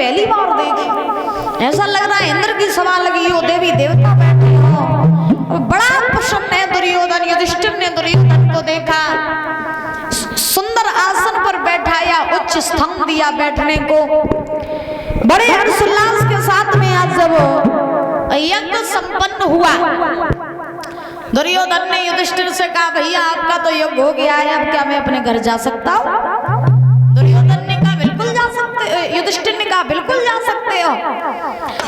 पहली बार देखी। ऐसा लग रहा है इंद्र की सभा लगी हो, देवी देवता बैठे हो। बड़ा प्रसन्न है दुर्योधन। युधिष्ठिर ने दुर्योधन को देखा, सुंदर आसन पर बैठाया, उच्च स्थान दिया बैठने को। बड़े हर्षोल्लास के साथ में आज जब यज्ञ संपन्न हुआ, दुर्योधन ने युधिष्ठिर से कहा, भैया आपका तो यज्ञ हो गया है, अब क्या मैं अपने घर जा सकता हूँ? दुर्योधन ने कहा बिल्कुल जा सकते, युधिष्ठिर ने कहा बिल्कुल जा सकते हो।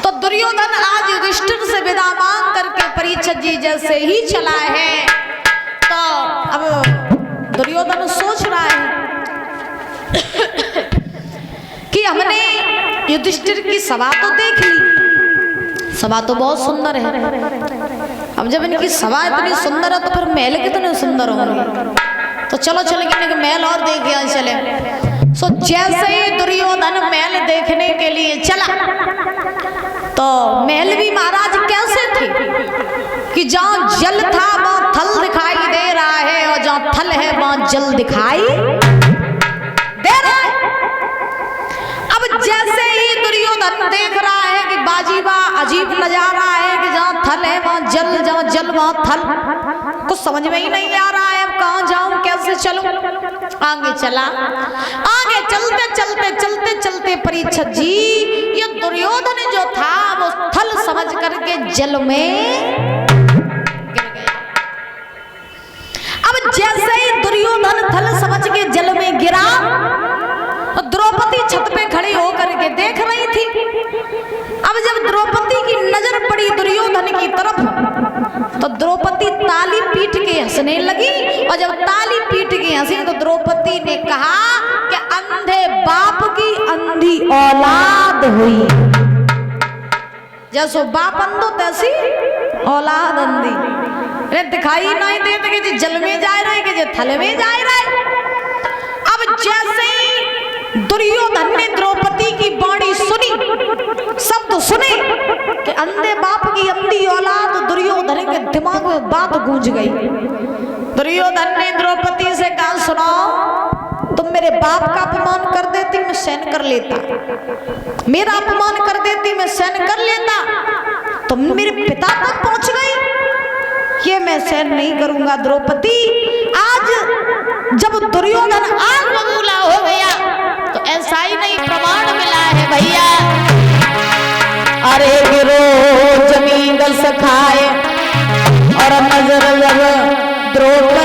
तो दुर्योधन आज युधिष्ठिर से विदा मांग करके परीक्षित जी जैसे ही चला है। तो अब दुर्योधन सोच रहा है कि हमने युधिष्ठिर की सभा तो देख ली, सभा तो बहुत सुंदर है। अब जब इनकी सभा इतनी सुंदर है तो फिर महल कितने सुंदर होंगे। तो चलो चलो इनके महल और देख गया चले। सो जैसे ही दुर्योधन महल देखने के लिए चला, तो महल भी महाराज कैसे थे कि जहाँ जल था वहाँ थल दिखाई दे रहा है, और जहाँ थल है वहाँ जल दिखाई दे रहा है। अब जैसे ही दुर्योधन देख रहा है कि बाजीबा अजीब नजारा है कि जहाँ थल है वहाँ जल, जहाँ जल वहाँ थल, कुछ समझ में ही नहीं आ रहा है अब कहाँ जाऊं, कैसे चलूं। आगे चला, आगे चलते चलते चलते चलते परीक्षित जी ये दुर्योधन जो था वो थल समझ करके जल में गिर गया। अब जैसे ही दुर्योधन थल समझ के जल में गिरा, द्रौपदी छत पे खड़ी होकर के देख रही थी। अब जब द्रौपदी की नजर पड़ी दुर्योधन की तरफ, तो द्रौपदी ताली पीट के हंसने लगी। और जब ताली पीट के हंसी तो द्रौपदी ने कहा कि अंधे बाप की अंधी औलाद हुई। जैसो बाप अंधो तैसी औलाद अंधी। अरे दिखाई नहीं देते कि जल में जा रहे कि जो थल में जा रहे। अब जैसे ही दुर्योधन ने द्रौपदी की वाणी सुनी, शब्द सुने कि अंधे बाप की अंधी औलाद, दुर्योधन के दिमाग में बात गूंज गई। दुर्योधन ने द्रौपदी से कहा, सुनो तुम मेरे बाप का अपमान कर देती मैं सहन कर लेता, मेरा अपमान कर देती मैं सहन कर लेता, तुम मेरे पिता तक पहुंच गई, ये मैं सहन नहीं करूंगा। द्रौपदी आज जब दुर्योधन आग बबूला हो गया तो ऐसा ही नहीं प्रमाण मिला है भैया। अरे गिरो जमीन गल सखाए और नजर जब द्रौपदी